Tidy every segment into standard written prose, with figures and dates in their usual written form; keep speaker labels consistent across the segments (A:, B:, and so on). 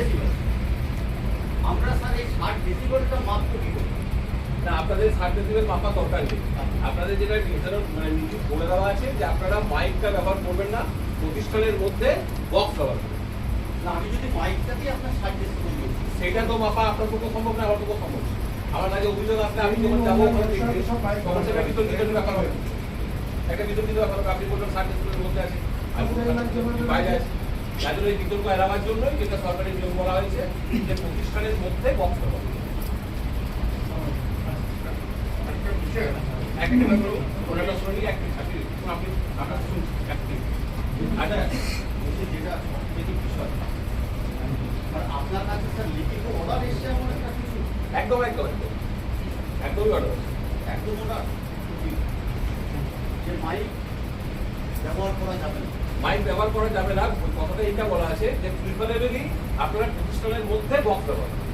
A: Decibel. আমরা sir এই 60 ডেসিবেলটা মাপবো কি করে?
B: না, আপনাদের 60 ডেসিবেল মাপা দরকার নেই। আপনাদের যেটা নির্ধারণ মানে নীতি বলে দেওয়া আছে যে আপনারা মাইকটা ব্যবহার করবেন না, প্রতিষ্ঠানের মধ্যে বক্স ব্যবহার করবেন।
A: না, আমি যদি মাইকটাতেই আপনার 60 ডেসিবেল দিই,
B: সেটা তো মাপা আপনার পক্ষে সম্ভব না, আমার পক্ষে সম্ভব না। আমার কাছে অভিযোগ আসলে আমি যখন যাবো তখন সেটা কিন্তু নির্ধারণ ব্যাপার হবে, একটা বিতর্কিত ব্যাপার হবে। আপনি বলবেন 60 ডেসিবেলের মধ্যে আছে, আমি বাইরে আছি। যার জন্য এই বিতর্ক এড়াবার জন্যই যেটা সরকারি নিয়ম বলা হয়েছে যে প্রতিষ্ঠানের মধ্যে বক্স ব্যবহার করবেন। একটা ব্যাপার ওনাটা শুনি আপনি আপনার শুনুন একটি। আচ্ছা,
A: যেটা অর্থনৈতিক বিষয়, আর আপনার কাছে স্যার লিখিত অর্ডার এসছে এমন একটা কিছু?
B: একদম একদম একদম একদমই অর্ডার
A: একদম অর্ডার যে মাইক ব্যবহার করা যাবে না।
B: মাইক ব্যবহার করা যাবে না, ওই কথাটা এটা বলা আছে যে প্রিফারেবলি আপনারা প্রতিষ্ঠানের মধ্যে বক্স ব্যবহার করবেন।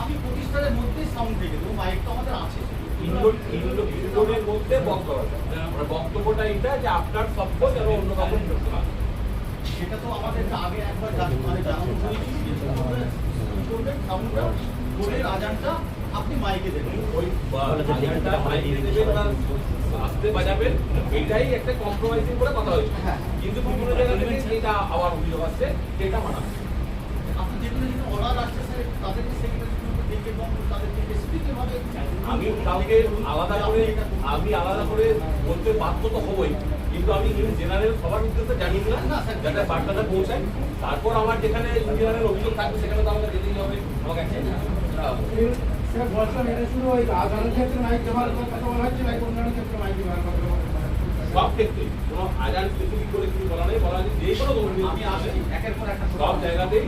A: আমি প্রতিষ্ঠানের মধ্যেই সাউন্ড দিয়ে দেবো, মাইক তো আমাদের আছে।
B: ইনডোরের মধ্যে বক্স ব্যবহার করবেন। মানে বক্তব্যটা এটা যে আপনার শব্দ যেন অন্য কাউকে শুনতে না।
A: সেটা তো আমাদের আগে একবার মানে জানানো হয়েছিল যে সাউন্ডটা বোর্ডের আজানটা আপনি মাইকে দেবেন,
B: ওই আজানটা মাইকে দেবেন না আস্তে বাজাবেন, এটাই একটা কম্প্রোমাইজিং করে কথা হয়েছে। কিন্তু বিভিন্ন জায়গা থেকে এটা আবার অভিযোগ আসছে যে এটা মানা।
A: আপনি যেগুলো যেগুলো অর্ডার আসছে স্যার তাদেরকে সেগুলো দেখে এবং তাদেরকে স্পেসিফিকভাবে
B: আমি কাউকে আলাদা করে বলতে বাধ্য তো হবই, কিন্তু আমি জেনারেল সবার উদ্দেশ্যে জানিয়ে দিলাম যাতে বার্তাটা পৌঁছায়। তারপর আমার যেখানে ইঞ্জিনিয়ারের অভিযোগ থাকবে সেখানে তো আমাকে যেতেই হবে, আমাকে সব ক্ষেত্রে কোনো আজান স্পেসিফিক করে কিছু বলা নেই, বলা আছে যে কোনো ধরনের
A: আমি আসি একের পর একটা
B: সব জায়গাতেই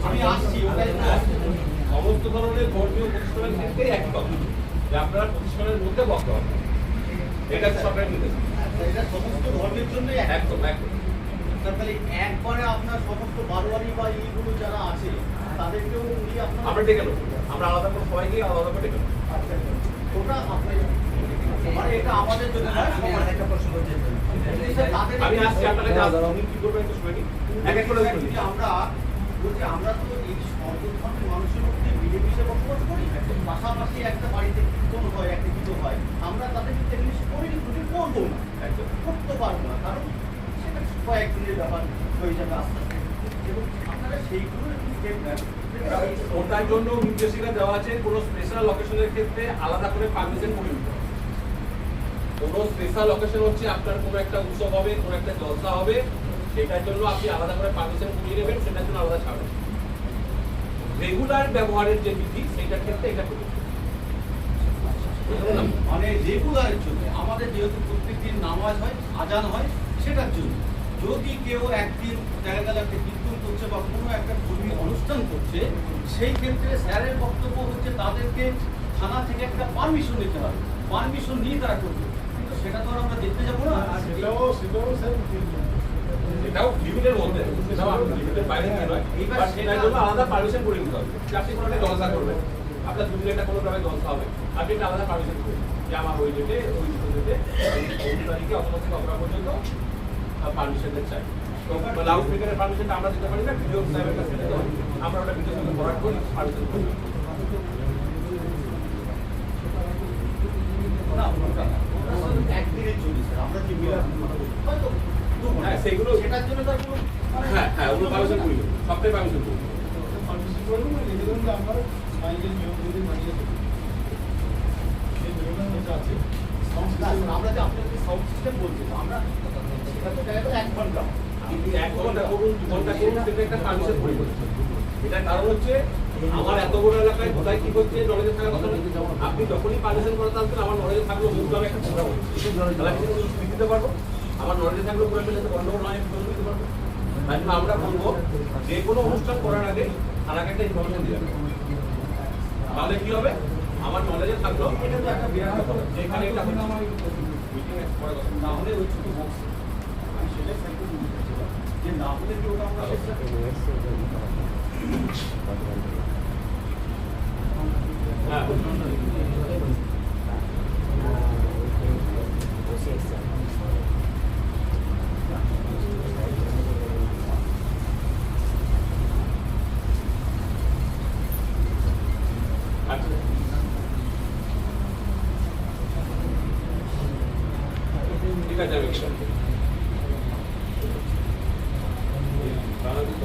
A: আমি আসছি
B: সমস্ত ধরনের ধর্মীয় প্রতিষ্ঠানের ক্ষেত্রে একই কথা যে আপনারা প্রতিষ্ঠানের মধ্যে বক্ত হবে, এটা সরকারের নির্দেশ।
A: এটা সমস্ত ধর্মের জন্যই
B: একদম একদম
A: তাহলে একবারে আপনার সমস্ত বারোয়ারি বা এইগুলো যারা আছে তাদেরকেও উনি
B: আমরা ডেকে নেবো, আমরা আলাদা করে সবাইকে আলাদা করে ডেকে নেবো।
A: ওটা আপনি মানে এটা আমাদের জন্য আমার একটা প্রশ্ন হচ্ছে
B: আমি আসছি আপনাদের আপনি কি করবেন একটু শুনে নিন, এক এক করে শুনে নিন।
A: আমরা বলছি আমরা তো এই সর্বধর্মের মানুষের মধ্যে মিলেমিশে বসবাস করি, পাশাপাশি একটা বাড়িতে কীর্তন হয়, একটা কিছু হয়, আমরা তাদেরকে তেমনি করি করবো না,
B: একদম
A: করতে পারবো না, কারণ সেটা কয়েকদিনের ব্যাপার হয়ে যাবে আস্তে আস্তে। এবং আপনারা সেইগুলো স্টেপ নেন।
B: ওটার জন্য নির্দেশিকা দেওয়া আছে, কোনো স্পেশাল অকেশনের ক্ষেত্রে আলাদা করে পারমিশন করে নিতে হবে। কোনো স্পেশাল অকেশন হচ্ছে আপনার কোনো একটা উৎসব হবে, কোনো একটা জলসা হবে, সেটার জন্য আপনি আলাদা করে পারমিশন করিয়ে নেবেন, সেটার জন্য আলাদা ছাড়বেন। রেগুলার ব্যবহারের যে বিধি সেটার ক্ষেত্রে এটা করবে
A: মানে রেগুলারের জন্য আমাদের যেহেতু প্রত্যেকদিন নামাজ হয়, আজান হয়, সেটার জন্য যদি কেউ একদিন দেখা গেল একটা কীর্তন করছে বা কোনো একটা ধর্মীয় অনুষ্ঠান করছে, সেই ক্ষেত্রে স্যারের বক্তব্য হচ্ছে তাদেরকে থানা থেকে একটা পারমিশন নিতে হবে, পারমিশন নিয়ে তারা করবে। কিন্তু সেটা তো আর আমরা দেখতে যাবো না,
B: এটাও লিমিটের মধ্যে, সেটাও লিমিটের বাইরে নয়। এইবার সেটার জন্য আলাদা পারমিশন করে নিতে হবে। আপনি কোনো একটা জলসা করবেন, আপনার দুদিন একটা কোনো গ্রামে জলসা হবে, আপনি একটা আলাদা পারমিশন করবেন যে আমার ওই ডেটে ওই ডেটে ওই তারিখে অথবা থেকে অথবা পর্যন্ত পারমিশনটা চাই। তো লাউড স্পিকারের পারমিশনটা আমরা দিতে পারি না, ভিডিও সাহেবের কাছে দিতে হবে, আমরা ওটা ভিডিও সাহেবকে ফরওয়ার্ড করি, পারমিশন করি।
A: একদিনের জন্য স্যার আমরা যে মিলাদ হয়তো
B: হ্যাঁ সেগুলো
A: সেটার জন্য তার কোনো
B: হ্যাঁ হ্যাঁ ওগুলো পারমিশন করি, সবটাই পারমিশন করি।
C: পারমিশন করবেন না, নিজেদের মধ্যে আমরা মাইকের নিয়ম যদি মানিয়ে চলি, সেই নিয়মের মধ্যে আছে
A: আমরা যে আপনাকে সাউন্ড সিস্টেম বলছি, আমরা সেটা তো দেখা গেল 1 ঘন্টা,
B: আপনি 1 ঘন্টা করুন 2 ঘন্টা করুন, সেটা একটা পারমিশন করি বলছে। এটার কারণ হচ্ছে আমার এত বড় এলাকায় কোথায় কি করছে নলেজে থাকার কথা নেই। আপনি যখনই পারমিশন করাতে আসবেন আমার নলেজে থাকলো মুখগ্রামে একটা কথা বলছি, তাহলে আমি দিতে পারবো, আমার নলেজে থাকলো পুরো মিলে গন্ডগোল নয় দিতে পারবো। তাই জন্য আমরা বলবো যে কোনো অনুষ্ঠান করার আগে থানাকে একটা ইনফরমেশন দিয়ে রাখবো, তাহলে কি হবে আমার নলেজে থাকলো।
A: এটা তো একটা বিরাট ব্যাপার,
B: যেখানে এটা
A: মিটিং না হলে ওই ছোট বক্স আমি সেটাই সাইকেল যে না হলে কি ওটা আমরা
B: হ্যাঁ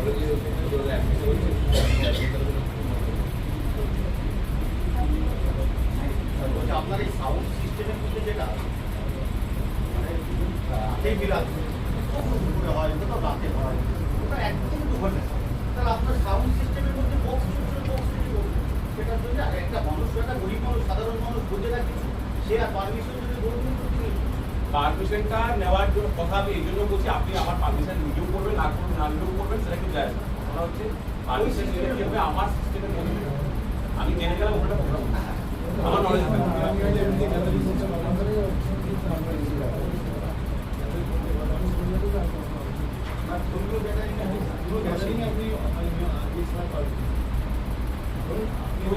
B: নলেজে অ্যাপ্লিকেশন হচ্ছে
A: বলছে আপনার এই সাউন্ড সিস্টেমের মধ্যে যেটা আছে, মানে রাতে বিরাজ কখন দুপুরে হয়, কোথাও রাতে হয়, ওটা একদম কিন্তু ঘটে না। তাহলে আপনার সাউন্ড সিস্টেমের মধ্যে বক্স সেটার জন্য আর একটা মানুষ, একটা গরিব মানুষ, সাধারণ মানুষ বোঝে না কিছু, সে আর পারমিশন যদি বলবেন তো তিনি
B: পারমিশনটা নেওয়ার জন্য কথা আমি এই জন্য বলছি, আপনি আমার পারমিশন নিজেও করবেন, না করবেন, না নিজেও করবেন, সেটা কিন্তু যায় না। কথা হচ্ছে পারমিশন নিলে কি হবে, আমার সিস্টেমের মধ্যে আমি জেনে গেলাম ওটা কথা বলছি, আমার নলেজ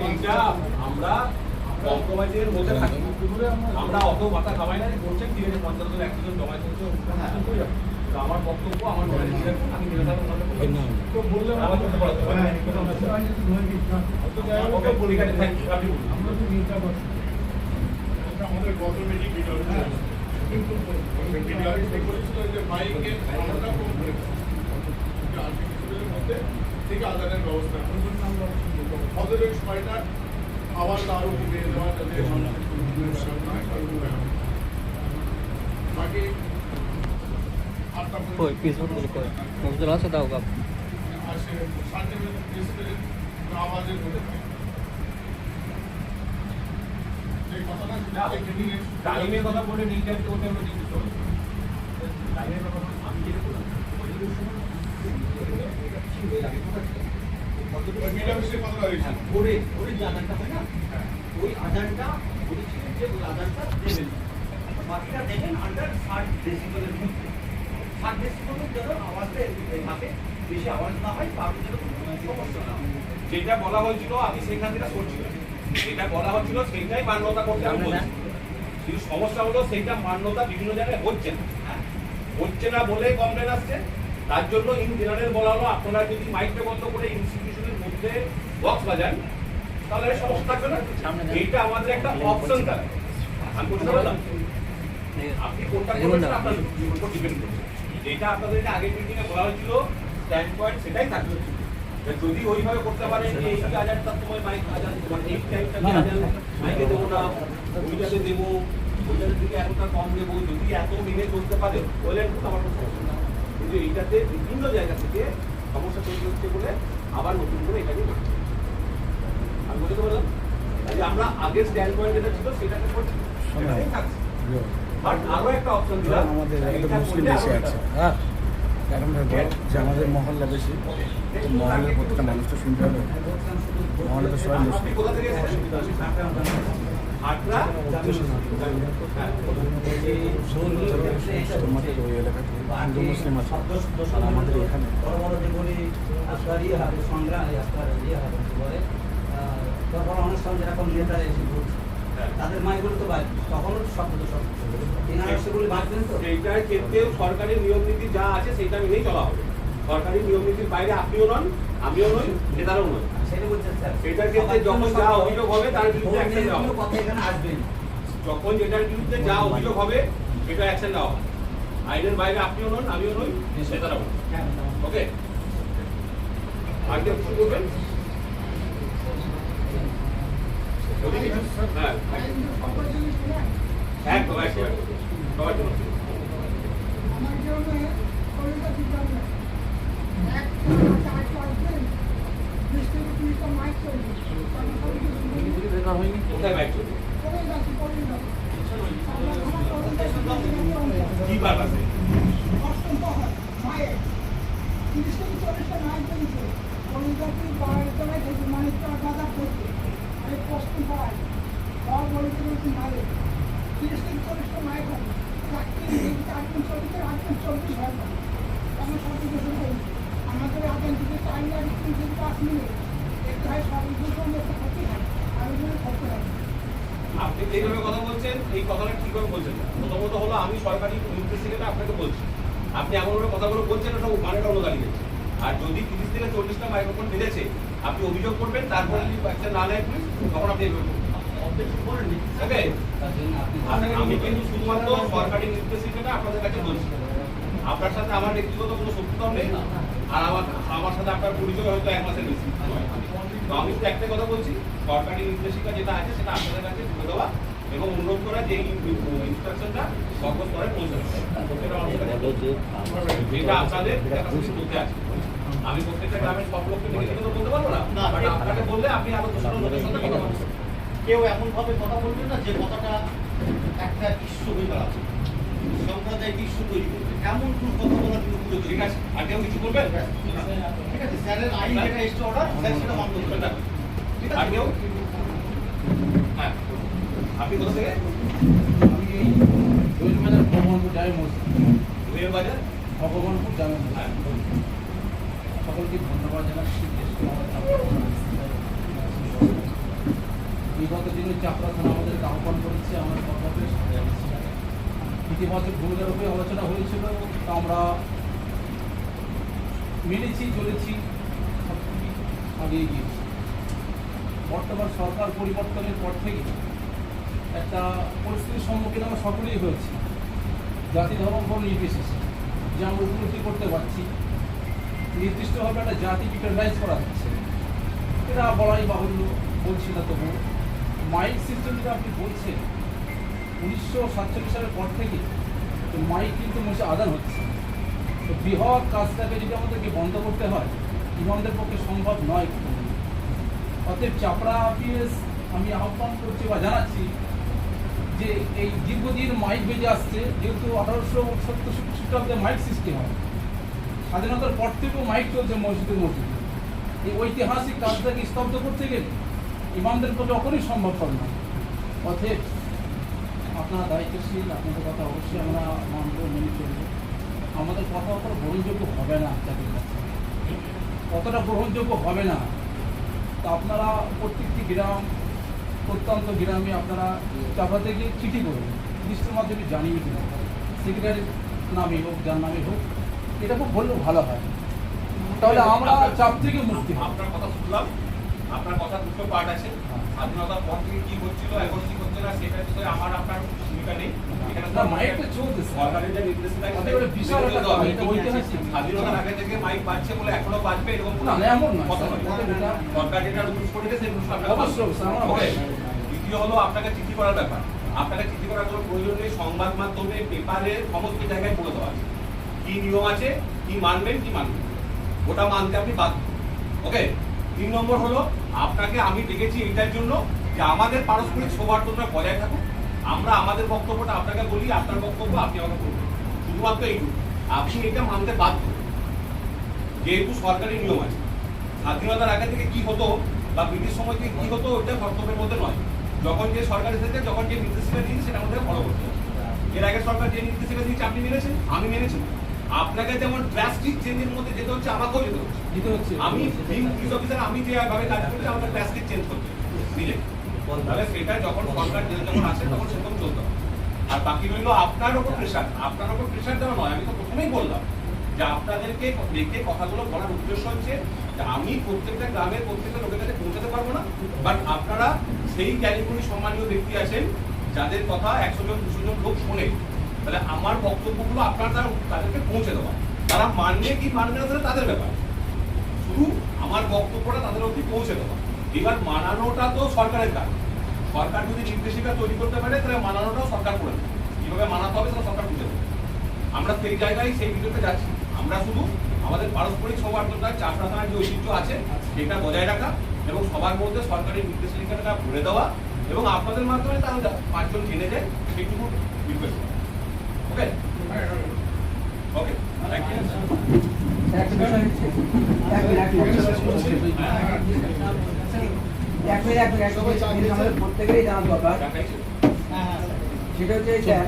B: এইটা আমরা কম্প্রোমাইজের মধ্যে থাকি, আমরা অত মাথা খামাই না যে বলছেন ঠিক আছে 50 জন 100 জন জমাই করছে তো আমার বক্তব্য আমার নলেজ আমি জেনে থাকবো
C: তো বললে
B: আমার করতে পারতো আমাকে বলি কাটে থাকি আপনি বলুন।
C: আমরা তো চিন্তা করছি আমাদের গত মিটিং করেছিল যে মাইকে আমরা কম করেছি মধ্যে থেকে আদানের ব্যবস্থা আমাদের ওই সময়টা আবার আরো কমিয়ে দেওয়া যাতে বাকি
D: Foi, fiz um pouco. Vamos lá, só dar o gap.
C: আসে শান্তিপুর আওয়াজের মধ্যে এই কথাটা
B: টাইমের কথা বলে নির্ধারিত করতে আমরা কিন্তু চলে টাইমের কথা বলে আমি যেটা বললাম
C: মিলামিশে কথা হয়েছে
A: করে ওই যে আজানটা হয় না, ওই আজানটা বলেছিলেন যে ওই আজানটা দেবেন, বাকিটা দেবেন আন্ডার 60 ডেসিবেলের মধ্যে। 60 ডেসিবেলের যেন আওয়াজটা এদিকে থাকে, বেশি আওয়াজ না হয়, কারণ যেন সমস্যা না হয়।
B: যেটা বলা হয়েছিল আমি সেখান থেকে করছিলাম, যেটা বলা হচ্ছিল সেইটাই মান্যতা করতে আমি বলছি, কিন্তু সমস্যা হলো সেইটা মান্যতা বিভিন্ন জায়গায় হচ্ছে না, হচ্ছে না বলে কমপ্লেন আসছে। তার জন্য ইন জেনারেল বলা হলো আপনারা যদি মাইকটা বন্ধ করে ইনস্টিটিউশনের মধ্যে বক্স বাজান তাহলে সমস্যা থাকবে না। এইটা আমাদের একটা অপশন থাকে, আমি বুঝতে পারলাম আপনি কোনটা করবেন আপনার উপর ডিপেন্ড করছে। যেটা আপনাদেরকে আগের মিটিংয়ে বলা হয়েছিল স্ট্যান্ড পয়েন্ট সেটাই থাকবে। যদি ওইভাবে করতে পারেন যে এই হাজারটার সময় মাইক হাজার মানে এই টাইমটা মাইকে দেবো না, ওইটাতে দেবো, ওইটাতে থেকে এতটা কম দেবো, যদি এত মেনে চলতে পারে বললেন আমার কোনো সমস্যা না। কিন্তু এইটাতে বিভিন্ন জায়গা থেকে সমস্যা তৈরি হচ্ছে বলে আবার নতুন করে এটাকে করছে। আমি বুঝতে পারলাম যে আমরা আগের স্ট্যান্ড পয়েন্ট যেটা ছিল সেটাকে করছি, সেটাই থাকছে। বাট আরো একটা অপশন দিলাম,
E: আমাদের একটা মুসলিম বেশি আছে হ্যাঁ, কারণ যে আমাদের মহল্লা বেশি, তো মহল্লার প্রত্যেকটা মানুষ তো শুনতে হবে, মহল্লা তো সবাই
B: আপনি
E: মুসলিম।
B: কোথা থেকে এসেছেন? আটরা
E: আমাদের ওই এলাকাতে হিন্দু মুসলিম আছে, আর আমাদের এখানে
F: বড় বড় যেগুলি আপনার ইয়ে হবে সংগ্রাম আপনার ইয়ে হবে কি বলে তারপর অনুষ্ঠান যেরকম নেতারা এসে ঘুরছে তাদের মাইগুলো তো বাজবে, তখনও তো শব্দ তো শব্দ এনারা সেগুলি বাজবেন তো।
B: সেইটার ক্ষেত্রেও সরকারি নিয়ম নীতি যা আছে সেটা মেনেই চলা হবে। সরকারি নিয়ম নীতির বাইরে আপনিও নন, আমিও নই, নেতারাও নয়।
F: সেটা বলছেন স্যার,
B: সেটার ক্ষেত্রে যখন যা অভিযোগ হবে তার বিরুদ্ধে অ্যাকশন নেওয়া হবে।
F: কথা এখানে আসবে না।
B: যখন যেটার বিরুদ্ধে যা অভিযোগ হবে সেটা অ্যাকশন নেওয়া হবে। আইনের বাইরে আপনিও নন, আমিও নই, নেতারাও নয়। ওকে, আর কেউ কিছু করবেন? হ্যাঁ একদম একদম সবার জন্য কোথায় বাইক চলবে? কি বার আছে?
G: আমাদের আগে থেকে 4 মিনিট 5 মিনিট একটু হয় সর্বপ্রথম ক্ষতি হয় আর ক্ষতি হয়।
B: আপনি যেভাবে কথা বলছেন এই কথাটা ঠিকভাবে বলছেন না। প্রথমত হলো আমি সরকারি নির্দেশ থেকে আপনাকে বলছি, আপনি এমনভাবে কথাগুলো বলছেন ওটা মানেটা অন্য দাঁড়িয়ে যাচ্ছে। আর যদি 30 থেকে 40টা মাইক্রোফোন বেঁধেছে আপনি অভিযোগ করবেন, তারপরে যদি একটা না নেয় পুলিশ তখন আপনি এভাবে করবেন। ওকে, আমি কিন্তু শুধুমাত্র সরকারি নির্দেশিকাটা আপনাদের কাছে বলছি, আপনার সাথে আমার ব্যক্তিগত কোনো শত্রুতাও নেই। আর আমার সাথে আপনার পরিচয় হয়তো 1 মাসের বেশি নয়। তো আমি শুধু একটা কথা বলছি, সরকারি নির্দেশিকা যেটা আছে সেটা আপনাদের কাছে তুলে দেওয়া এবং অনুরোধ করা যে এই ইনস্ট্রাকশনটা সর্বস্তরে পৌঁছে দেওয়া। যেটা আপনাদের ক্যাপাসিটি বলতে আছে। আমি প্রত্যেকটা গ্রামের সব লোককে ডেকে ডেকে তো বলতে পারবো না,
A: না,
B: বাট আপনাকে বললে আপনি আরো 200 লোকের সাথে কথা বলতে পারবেন।
A: কেউ এমনভাবে কথা বলবে না যে কথাটা একটা ইস্যু হয়ে দাঁড়াচ্ছে, সম্প্রদায়িক ইস্যু তৈরি করবে, এমন কোন কথা বলা কিন্তু পুরো
B: ঠিক আছে, আর কেউ কিছু বলবেন?
A: ঠিক আছে, স্যারের আইন যেটা এসছে অর্ডার, স্যার সেটা মানতে হবে না। ঠিক
B: আর
A: আছে,
B: কেউ? হ্যাঁ, আপনি কোথা থেকে?
E: আমি এই জৈনবাজার ভগবানপুর জামে মসজিদ,
B: মেয়ের বাজার?
E: ভগবানপুর জামে মসজিদ।
B: হ্যাঁ।
E: সকলকে ধন্যবাদ জানাচ্ছি। বিগত দিনে চাপড়া থানা আমাদেরকে আহ্বান করেছে, আমরা কর্মকে ইতিবাচক ভূমিকার উপরে আলোচনা হয়েছিল, তা আমরা মেনেছি, চলেছি, সবকিছু আগিয়ে গিয়েছি। বর্তমান সরকার পরিবর্তনের পর থেকে একটা পরিস্থিতির সম্মুখীন আমরা সকলেই হয়েছি, জাতি ধর্ম বর্ণ নির্বিশেষে, যে আমরা উপলব্ধি করতে পারছি নির্দিষ্টভাবে একটা জাতিকে পেনালাইজ করা হচ্ছে। এটা বলাই বাহুল্য, বলছি না তবু মাইক সিস্টেম যেটা আপনি বলছেন 1947 সালের পর থেকে তো মাইক কিন্তু মসজিদে আদান হচ্ছে। তো বৃহৎ কাজটাকে যদি আমাদেরকে বন্ধ করতে হয়, ইমামদের পক্ষে সম্ভব নয়। অতএব চাপড়া পিএস আমি আহ্বান করছি বা জানাচ্ছি যে এই দীর্ঘদিন মাইক বেজে আসছে, যেহেতু 1870 খ্রিস্টাব্দে মাইক সৃষ্টি হয়, স্বাধীনতার পর থেকেও মাইক চলছে মসজিদে মসজিদে। এই ঐতিহাসিক কাজটাকে স্তব্ধ করতে গেলে ইমামদের পক্ষে কখনোই সম্ভবপর নয়। অতএব আপনারা দায়িত্বশীল, আপনাদের কথা অবশ্যই আমরা মানব, মেনে চলব। আমাদের কথা অত গ্রহণযোগ্য হবে না, আপনাদের কাছে কতটা গ্রহণযোগ্য হবে না। তো আপনারা প্রত্যেকটি গ্রাম, প্রত্যন্ত গ্রামে আপনারা চাপড়া থেকে চিঠি করবেন, লিস্টের মাধ্যমে জানিয়ে দেবেন, সেক্রেটারির নামে হোক, যার নামে হোক, এটা খুব বললেও ভালো হয়। তাহলে আমরা চাপ থেকে মুক্তি হব।
B: আপনার কথা শুনলাম, আপনার কথা দুটো পার্ট আছে। স্বাধীনতার পর থেকে কি হচ্ছিল, এখন কি হচ্ছে না, সেটা বিষয়ে আমার আপনার ভূমিকা নেই। এখানে
E: না, মাইকটা চলছে স্যার।
B: সরকারের যে নির্দেশিকা
E: একেবারে বিশাল একটা কাজ, এটা ঐতিহাসিক।
B: স্বাধীনতার আগে থেকে মাইক বাজছে বলে এখনো বাজবে এরকম
E: না, না, এমন নয়,
B: কথা
E: স্যার।
B: নয়।
E: এটা-
B: সরকার যেটা রুলস করে দিয়েছে সেই রুলস আপনাকে
E: অবশ্যই, স্যার, আমরা
B: ওকে।
E: অবশ্যই।
B: দ্বিতীয় হলো আপনাকে চিঠি করার ব্যাপার। আপনাকে চিঠি করার কোনো প্রয়োজন নেই, সংবাদ মাধ্যমে, পেপারে, সমস্ত জায়গায় বলে দেওয়া আছে কি নিয়ম আছে, কি মানবেন কি মানবেন, ওটা মানতে আপনি বাধ্য। ওকে। 3 নম্বর হলো আপনাকে আমি ডেকেছি এইটার জন্য যে আমাদের পারস্পরিক সৌহার্দ্যটা বজায় থাকুক। আমরা আমাদের বক্তব্যটা আপনাকে বলি, আপনার বক্তব্য আপনি আমাকে বলবেন, শুধুমাত্র এইটুকু। আপনি এটা মানতে বাধ্য, যেহেতু সরকারি নিয়ম আছে। স্বাধীনতার আগে থেকে কি হতো বা ব্রিটিশ সময় থেকে কি হতো ওটা কর্তব্যের মধ্যে নয়। যখন যে সরকার এসেছে, যখন যে নির্দেশিকা দিয়েছে সেটা আমাদের ফলো করতে হবে। এর আগে সরকার যে নির্দেশিকা দিয়েছে আপনি মেনেছেন, আমি মেনেছি। আপনাকে যেমন ড্রাস্টিক চেঞ্জের মধ্যে যেতে হচ্ছে, আমাকেও যেতে হচ্ছে।
E: দিতে হচ্ছে।
B: আমি পুলিশ অফিসার, আমি যেভাবে কাজ করছি আমাকে ড্রাস্টিক চেঞ্জ করতে নিজে। তাহলে সেটা যখন সরকার যখন আসে তখন সেরকম চলতে হবে। আর বাকি রইল আপনার ওপর প্রেশার। আপনার ওপর প্রেশার দেওয়া নয়, আমি তো প্রথমেই বললাম যে আপনাদেরকে দেখে কথাগুলো বলার উদ্দেশ্য হচ্ছে যে আমি প্রত্যেকটা গ্রামের প্রত্যেকটা লোকের কাছে পৌঁছাতে পারবো না, বাট আপনারা সেই ক্যালিফোর্নি সম্মানীয় ব্যক্তি আছেন যাদের কথা 100 জন 200 জন লোক শোনে। তাহলে আমার বক্তব্যগুলো আপনার তাদেরকে পৌঁছে দেওয়া, তারা মানবে কি মানবে না সেটা তাদের ব্যাপার, শুধু আমার বক্তব্যটা তাদের অবধি পৌঁছে দেওয়া। এবার মানানোটা তো সরকারের কাজ। সরকার যদি নির্দেশিকা তৈরি করতে পারে তাহলে মানানোটাও সরকার করে দেবে। কিভাবে মানাতে হবে সেটা সরকার বুঝে দেবে। আমরা সেই জায়গায় সেই ভিডিওতে যাচ্ছি। আমরা শুধু আমাদের পারস্পরিক সৌহার্দ্যতা, চাপড়া থানার যে ঐতিহ্য আছে সেটা বজায় রাখা এবং সবার মধ্যে সরকারি নির্দেশিকাটা ভরে দেওয়া এবং আপনাদের মাধ্যমে তারা 5 জন জেনে যায় সেইটুকু request. Okay okay, thank you.
F: একটা বিষয় হচ্ছে, আমাদের প্রত্যেকেরই জানা দরকার। সেটা হচ্ছে স্যার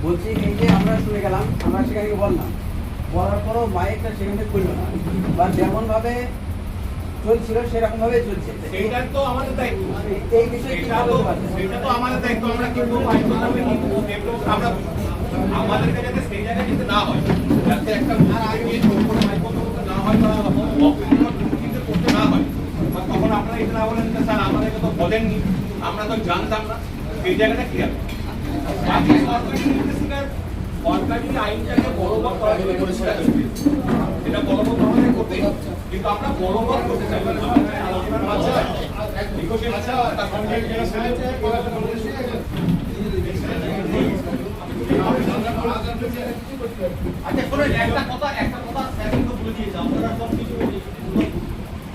F: বলছি, এই যে আমরা শুনে গেলাম, আমরা সেখানে বললাম, বলার পরও মাইকটা সেখানে করলো না, বা যেমন ভাবে চলছিল সেরকম ভাবে চলছে।
B: সেইটা তো আমাদের দায়িত্ব।
F: এই বিষয়ে কি বলতে পারবেন?
B: সেটা তো আমাদের দায়িত্ব। আমরা কিন্তু আমরা আমাদেরকে যাতে সেই জায়গায় যেতে না হয়, যাতে একটা না হয় বা বক্তব্য করতে না হয়, তখন আপনারা এটা না বলেন যে স্যার আমাদেরকে তো বলেননি, আমরা তো জানতাম না, সেই জায়গাটা ক্লিয়ার। সরকারি নির্দেশিকার সরকারি আইনটাকে বলবৎ করার জন্য পরিষ্কার এটা বলবৎ আমাদের করতে কিন্তু আমরা বলবৎ করতে চাই না আমরা আলোচনার মাধ্যমে
C: আচ্ছা তার সঙ্গে যারা সেলেছে
A: আচ্ছা শোনেন, একটা কথা স্যার কিন্তু বলে দিয়েছে, আপনারা সব কিছু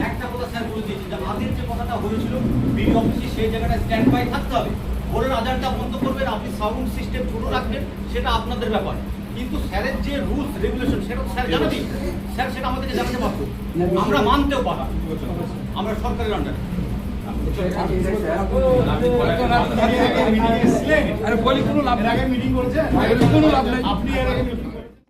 A: একটা কথা স্যার বলে দিয়েছে যে আগের যে কথাটা হয়েছিল বিডি অফিসে সেই জায়গাটা স্ট্যান্ড বাই থাকতে হবে। ভোরের আজানটা বন্ধ করবেন, আপনি সাউন্ড সিস্টেম ছোট রাখবেন, সেটা আপনাদের ব্যাপার। কিন্তু স্যারের যে রুলস রেগুলেশন সেটা তো স্যার জানাবেই, স্যার সেটা আমাদেরকে জানাতে পারতো, আমরা মানতেও পারা, আমরা সরকারের আন্ডারে।
E: আরে বলি কোনো লাভ
C: এর আগে মিটিং করেছেন
E: কোনো লাভ নাই।
C: আপনি এর আগে meeting করেছেন?